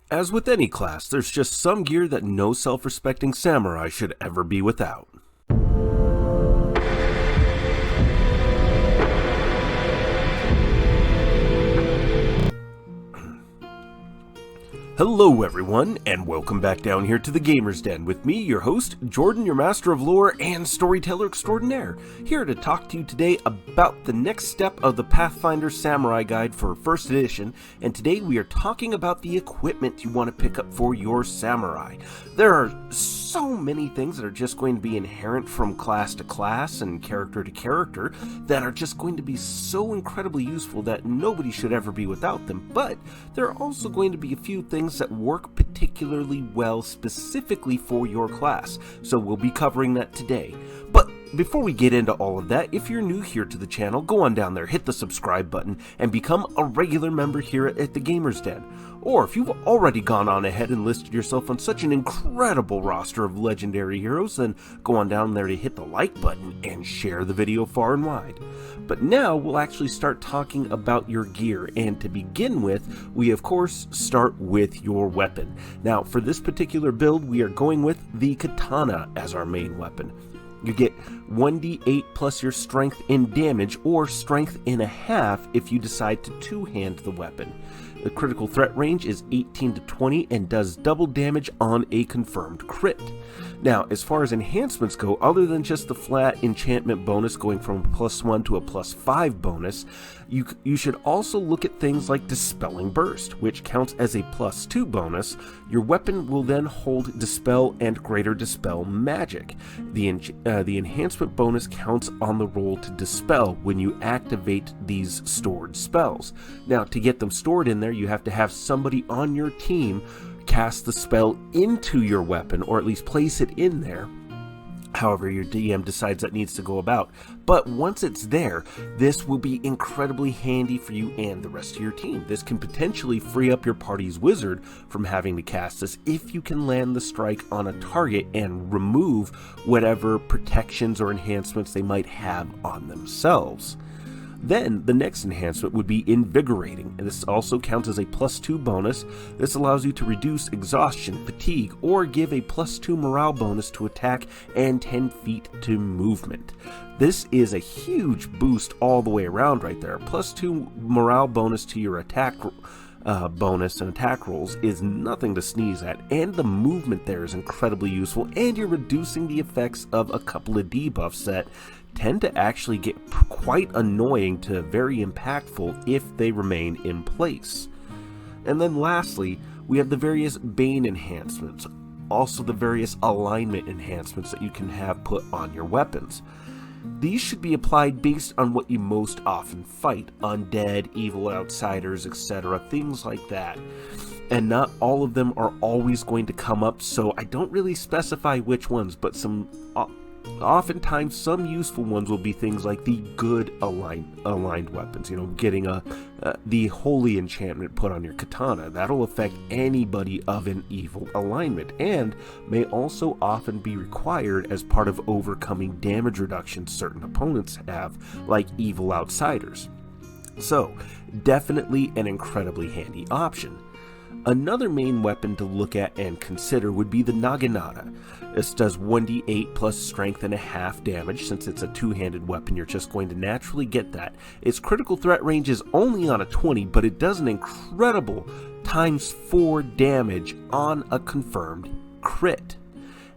As with any class, there's just some gear that no self-respecting samurai should ever be without. Hello everyone, and welcome back down here to the Gamer's Den with me, your host, Jordan, your master of lore and storyteller extraordinaire, here to talk to you today about the next step of the Pathfinder Samurai Guide for 1st edition, and today we are talking about the equipment you want to pick up for your samurai. There are so many things that are just going to be inherent from class to class and character to character that are just going to be so incredibly useful that nobody should ever be without them, but there are also going to be a few things that work particularly well specifically for your class, so we'll be covering that today. But before we get into all of that, if you're new here to the channel, go on down there, hit the subscribe button, and become a regular member here at the Gamer's Den. Or if you've already gone on ahead and listed yourself on such an incredible roster of legendary heroes, then go on down there to hit the like button and share the video far and wide. But now we'll actually start talking about your gear, and to begin with, we of course start with your weapon. Now for this particular build, we are going with the Katana as our main weapon. You get 1d8 plus your strength in damage, or strength in a half if you decide to two-hand the weapon. The critical threat range is 18 to 20 and does double damage on a confirmed crit. Now, as far as enhancements go, other than just the flat enchantment bonus going from a +1 to a +5 bonus, you should also look at things like Dispelling Burst, which counts as a +2 bonus. Your weapon will then hold Dispel and Greater Dispel magic. The enhancement bonus counts on the roll to Dispel when you activate these stored spells. Now, to get them stored in there, you have to have somebody on your team cast the spell into your weapon, or at least place it in there, however your DM decides that needs to go about. But once it's there, this will be incredibly handy for you and the rest of your team. This can potentially free up your party's wizard from having to cast this if you can land the strike on a target and remove whatever protections or enhancements they might have on themselves. Then, the next enhancement would be Invigorating, and this also counts as a +2 bonus. This allows you to reduce exhaustion, fatigue, or give a +2 morale bonus to attack and 10 feet to movement. This is a huge boost all the way around right there. +2 morale bonus to your attack bonus and attack rolls is nothing to sneeze at, and the movement there is incredibly useful, and you're reducing the effects of a couple of debuffs that tend to actually get quite annoying to very impactful if they remain in place. And then lastly, we have the various Bane enhancements, also the various alignment enhancements that you can have put on your weapons. These should be applied based on what you most often fight: undead, evil outsiders, etc., things like that. And not all of them are always going to come up, so I don't really specify which ones, but oftentimes some useful ones will be things like the good aligned weapons, getting the holy enchantment put on your katana. That'll affect anybody of an evil alignment, and may also often be required as part of overcoming damage reductions certain opponents have, like evil outsiders. So definitely an incredibly handy option. Another main weapon to look at and consider would be the Naginata. This does 1d8 plus strength and a half damage. Since it's a two-handed weapon, you're just going to naturally get that. Its critical threat range is only on a 20, but it does an incredible ×4 damage on a confirmed crit.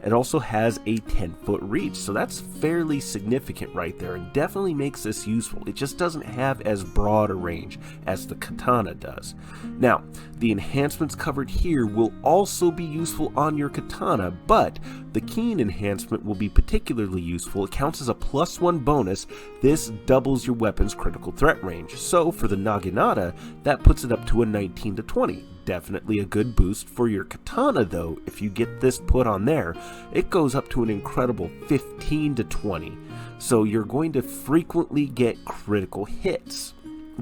It also has a 10-foot reach, so that's fairly significant right there, and definitely makes this useful. It just doesn't have as broad a range as the katana does. Now, the enhancements covered here will also be useful on your katana, but the keen enhancement will be particularly useful. It counts as a +1 bonus. This doubles your weapon's critical threat range. So for the Naginata, that puts it up to a 19 to 20. Definitely a good boost. For your katana though, if you get this put on there, it goes up to an incredible 15 to 20. So you're going to frequently get critical hits.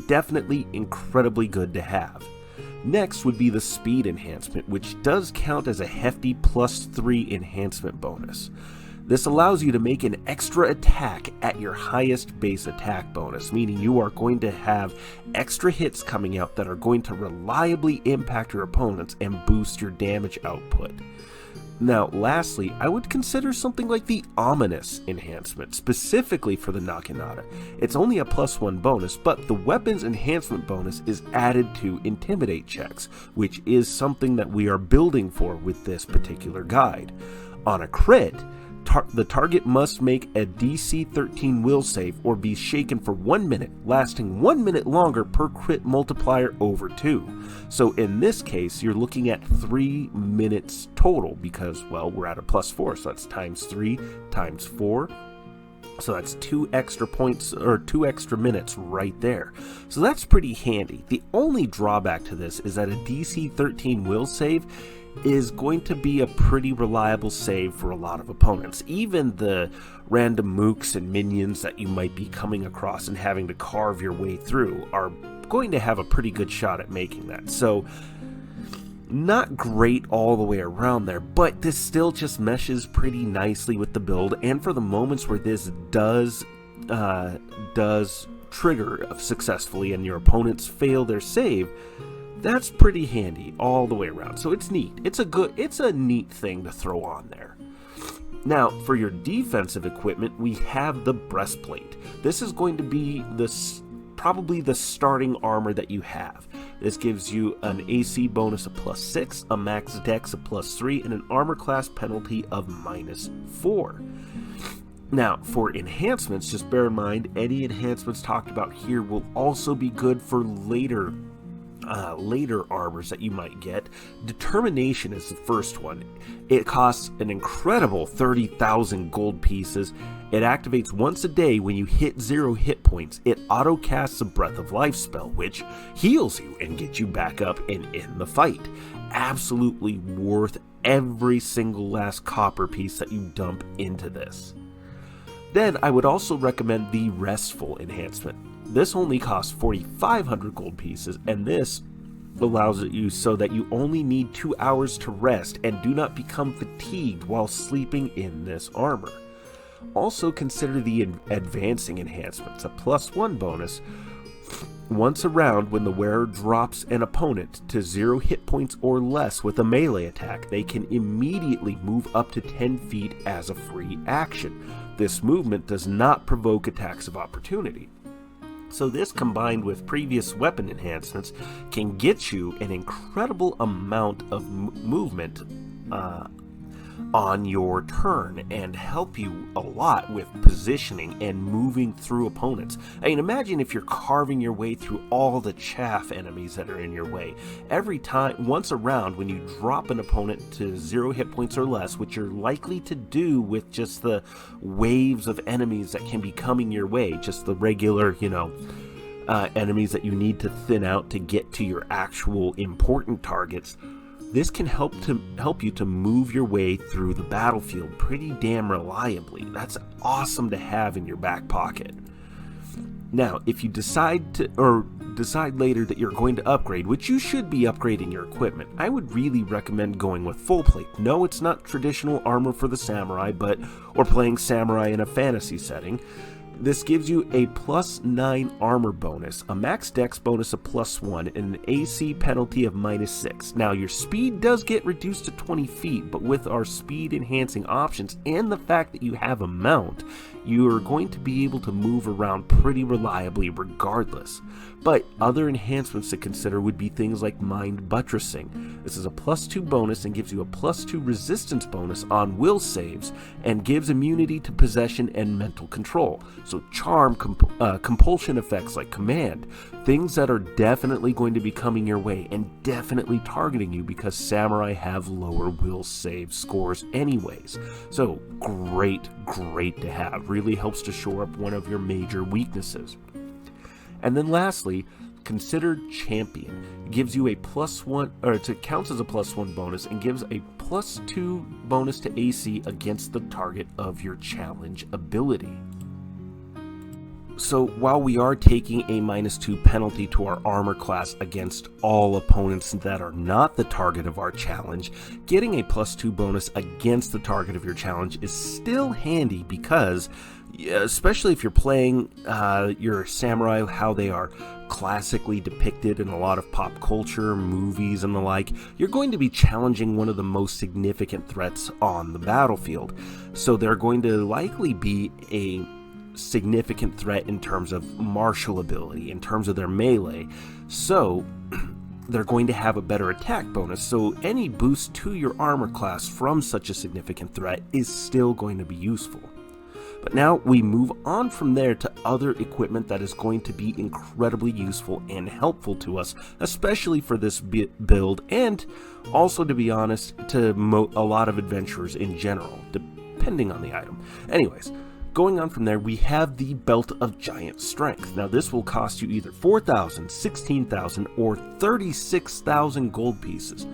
Definitely incredibly good to have. Next would be the speed enhancement, which does count as a hefty +3 enhancement bonus. This allows you to make an extra attack at your highest base attack bonus, meaning you are going to have extra hits coming out that are going to reliably impact your opponents and boost your damage output. Now, lastly, I would consider something like the Ominous enhancement, specifically for the Naginata. It's only a +1 bonus, but the weapons enhancement bonus is added to Intimidate checks, which is something that we are building for with this particular guide. On a crit, the target must make a DC 13 will save or be shaken for 1 minute, lasting 1 minute longer per crit multiplier over 2. So in this case, you're looking at 3 minutes total because, well, we're at a +4, so that's times 3 times 4. So that's 2 extra points, or 2 extra minutes right there. So that's pretty handy. The only drawback to this is that a DC 13 will save is going to be a pretty reliable save for a lot of opponents. Even the random mooks and minions that you might be coming across and having to carve your way through are going to have a pretty good shot at making that. So not great all the way around there, but this still just meshes pretty nicely with the build, and for the moments where this does trigger successfully and your opponents fail their save, that's pretty handy all the way around. So it's neat. It's a neat thing to throw on there. Now, for your defensive equipment, we have the breastplate. This is going to be probably the starting armor that you have. This gives you an AC bonus of +6, a max dex of +3, and an armor class penalty of -4. Now, for enhancements, just bear in mind, any enhancements talked about here will also be good for later armors that you might get. Determination is the first one. It costs an incredible 30,000 gold pieces. It activates once a day when you hit 0 hit points. It auto casts a Breath of Life spell, which heals you and gets you back up and in the fight. Absolutely worth every single last copper piece that you dump into this. Then I would also recommend the Restful enhancement. This only costs 4,500 gold pieces, and this allows you so that you only need 2 hours to rest and do not become fatigued while sleeping in this armor. Also consider the Advancing enhancements, a +1 bonus. Once a round, when the wearer drops an opponent to 0 hit points or less with a melee attack, they can immediately move up to 10 feet as a free action. This movement does not provoke attacks of opportunity. So this, combined with previous weapon enhancements, can get you an incredible amount of movement on your turn and help you a lot with positioning and moving through opponents. I mean, imagine if you're carving your way through all the chaff enemies that are in your way. Every time, once a round, when you drop an opponent to 0 hit points or less, which you're likely to do with just the waves of enemies that can be coming your way, just the regular, enemies that you need to thin out to get to your actual important targets. This can help you to move your way through the battlefield pretty damn reliably. That's awesome to have in your back pocket. Now, if you decide later that you're going to upgrade, which you should be upgrading your equipment, I would really recommend going with full plate. No, it's not traditional armor for the samurai, or playing samurai in a fantasy setting. This gives you a +9 armor bonus, a max dex bonus of +1, and an AC penalty of -6. Now, your speed does get reduced to 20 feet, but with our speed enhancing options and the fact that you have a mount, you are going to be able to move around pretty reliably regardless. But other enhancements to consider would be things like Mind Buttressing. This is a +2 bonus and gives you a +2 resistance bonus on will saves, and gives immunity to possession and mental control. So charm, compulsion effects like command, things that are definitely going to be coming your way and definitely targeting you because samurai have lower will save scores anyways. So great to have. Really helps to shore up one of your major weaknesses. And then lastly, consider Champion. It gives you a +1, or it counts as a +1 bonus and gives a +2 bonus to AC against the target of your challenge ability. So while we are taking a -2 penalty to our armor class against all opponents that are not the target of our challenge, getting a +2 bonus against the target of your challenge is still handy because, especially if you're playing your samurai how they are classically depicted in a lot of pop culture, movies, and the like, you're going to be challenging one of the most significant threats on the battlefield. So they're going to likely be a significant threat in terms of martial ability, in terms of their melee. So they're going to have a better attack bonus, so any boost to your armor class from such a significant threat is still going to be useful. But now we move on from there to other equipment that is going to be incredibly useful and helpful to us, especially for this build, and also, to be honest, to a lot of adventurers in general, depending on the item. Anyways, going on from there, we have the Belt of Giant Strength. Now this will cost you either 4,000, 16,000, or 36,000 gold pieces.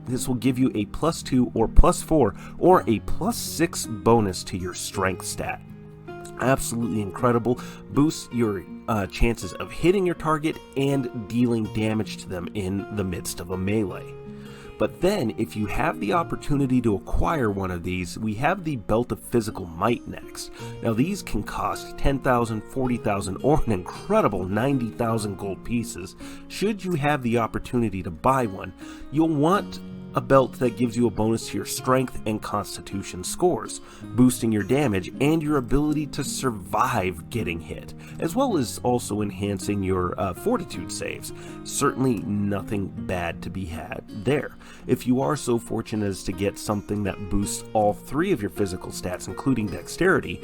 This will give you a +2 or +4 or a +6 bonus to your strength stat. Absolutely incredible. Boosts your chances of hitting your target and dealing damage to them in the midst of a melee. But then, if you have the opportunity to acquire one of these, we have the Belt of Physical Might next. Now these can cost 10,000, 40,000, or an incredible 90,000 gold pieces. Should you have the opportunity to buy one, you'll want a belt that gives you a bonus to your strength and constitution scores, boosting your damage and your ability to survive getting hit, as well as also enhancing your fortitude saves. Certainly nothing bad to be had there. If you are so fortunate as to get something that boosts all 3 of your physical stats, including dexterity,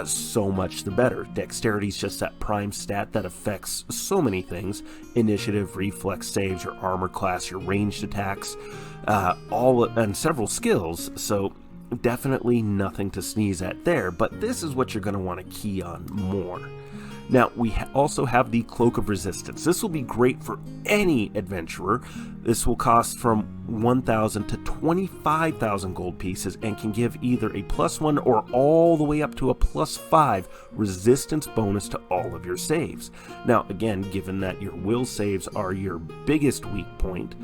so much the better. Dexterity is just that prime stat that affects so many things: initiative, reflex saves, your armor class, your ranged attacks, and several skills, so definitely nothing to sneeze at there, but this is what you're going to want to key on more. Now, we also have the Cloak of Resistance. This will be great for any adventurer. This will cost from 1,000 to 25,000 gold pieces and can give either a +1 or all the way up to a +5 resistance bonus to all of your saves. Now, again, given that your will saves are your biggest weak point,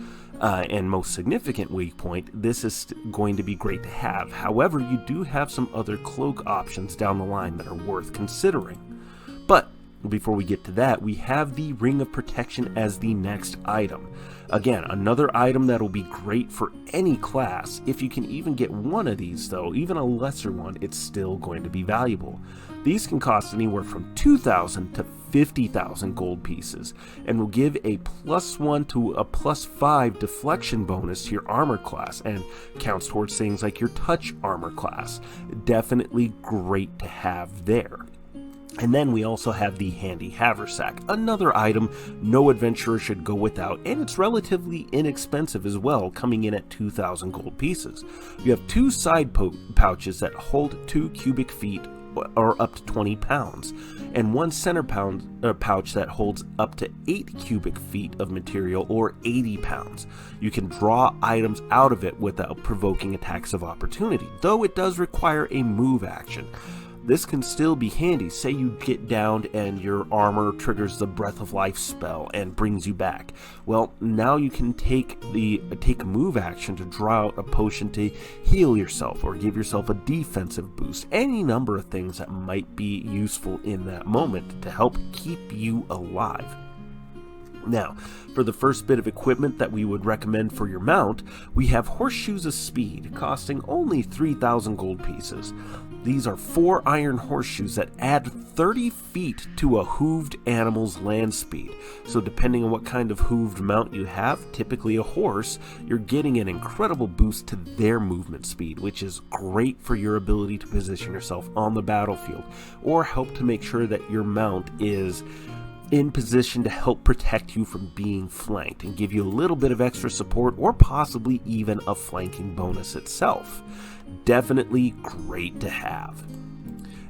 and most significant weak point, this is going to be great to have. However, you do have some other cloak options down the line that are worth considering. But before we get to that, we have the Ring of Protection as the next item. Again, another item that will be great for any class. If you can even get one of these though, even a lesser one, it's still going to be valuable. These can cost anywhere from 2,000 to 50,000 gold pieces and will give a +1 to a +5 deflection bonus to your armor class and counts towards things like your touch armor class. Definitely great to have there. And then we also have the Handy Haversack, another item no adventurer should go without, and it's relatively inexpensive as well, coming in at 2,000 gold pieces. You have 2 side pouches that hold 2 cubic feet or up to 20 pounds, and 1 center pouch that holds up to 8 cubic feet of material or 80 pounds. You can draw items out of it without provoking attacks of opportunity, though it does require a move action. This can still be handy. Say you get downed and your armor triggers the Breath of Life spell and brings you back. Well, now you can take a move action to draw out a potion to heal yourself or give yourself a defensive boost. Any number of things that might be useful in that moment to help keep you alive. Now, for the first bit of equipment that we would recommend for your mount, we have Horseshoes of Speed, costing only 3,000 gold pieces. These are 4 iron horseshoes that add 30 feet to a hooved animal's land speed. So depending on what kind of hooved mount you have, typically a horse, you're getting an incredible boost to their movement speed, which is great for your ability to position yourself on the battlefield, or help to make sure that your mount is in position to help protect you from being flanked and give you a little bit of extra support, or possibly even a flanking bonus itself. Definitely great to have.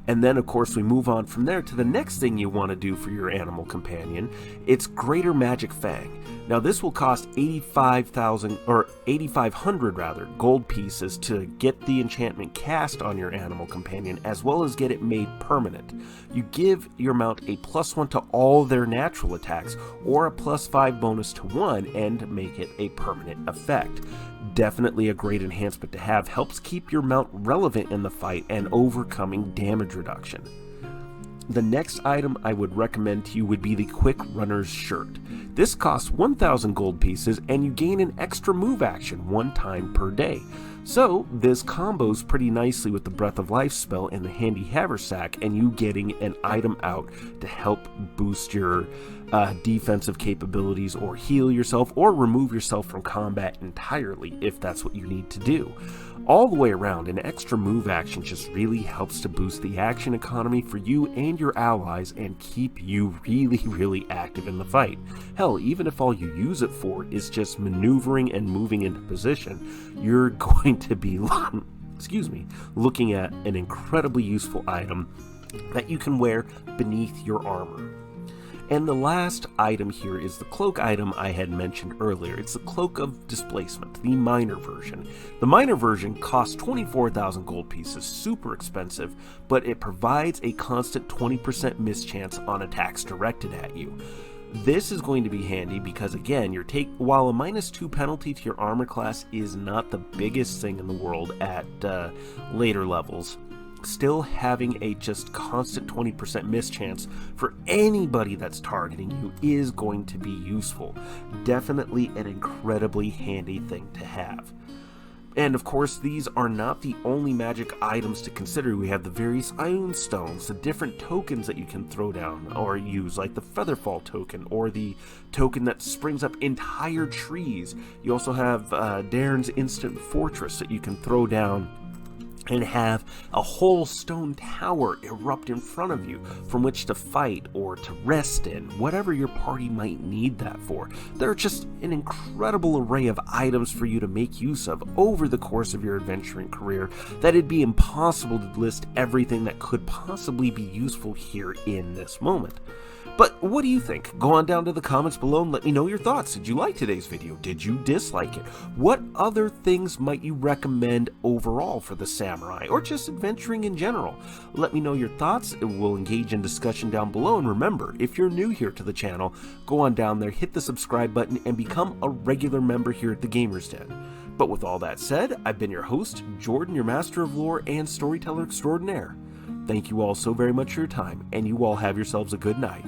And then, of course, we move on from there to the next thing you want to do for your animal companion. It's Greater Magic Fang. Now, this will cost 8,500 rather gold pieces to get the enchantment cast on your animal companion, as well as get it made permanent. You give your mount a +1 to all their natural attacks, or a +5 bonus to one, and make it a permanent effect. Definitely a great enhancement to have. Helps keep your mount relevant in the fight and overcoming damage reduction. The next item I would recommend to you would be the Quick Runner's Shirt. This costs 1,000 gold pieces, and you gain an extra move action 1 time per day. So this combos pretty nicely with the Breath of Life spell and the handy haversack, and you getting an item out to help boost your defensive capabilities, or heal yourself, or remove yourself from combat entirely if that's what you need to do. All the way around, an extra move action just really helps to boost the action economy for you and your allies and keep you really active in the fight. Hell, even if all you use it for is just maneuvering and moving into position, you're going to be looking at an incredibly useful item that you can wear beneath your armor. And the last item here is the cloak item I had mentioned earlier. It's the Cloak of Displacement, the minor version. The minor version costs 24,000 gold pieces, super expensive, but it provides a constant 20% mischance on attacks directed at you. This is going to be handy because, again, while a -2 penalty to your armor class is not the biggest thing in the world at later levels, still having a just constant 20% mischance for anybody that's targeting you is going to be useful. Definitely an incredibly handy thing to have. And of course, these are not the only magic items to consider. We have the various iron stones, the different tokens that you can throw down or use, like the Featherfall token or the token that springs up entire trees. You also have Darren's Instant Fortress that you can throw down and have a whole stone tower erupt in front of you from which to fight or to rest in, whatever your party might need that for. There are just an incredible array of items for you to make use of over the course of your adventuring career that it'd be impossible to list everything that could possibly be useful here in this moment. But what do you think? Go on down to the comments below and let me know your thoughts. Did you like today's video? Did you dislike it? What other things might you recommend overall for the samurai, or just adventuring in general? Let me know your thoughts. We'll engage in discussion down below. And remember, if you're new here to the channel, go on down there, hit the subscribe button, and become a regular member here at the Gamers Den. But with all that said, I've been your host, Jordan, your master of lore and storyteller extraordinaire. Thank you all so very much for your time, and you all have yourselves a good night.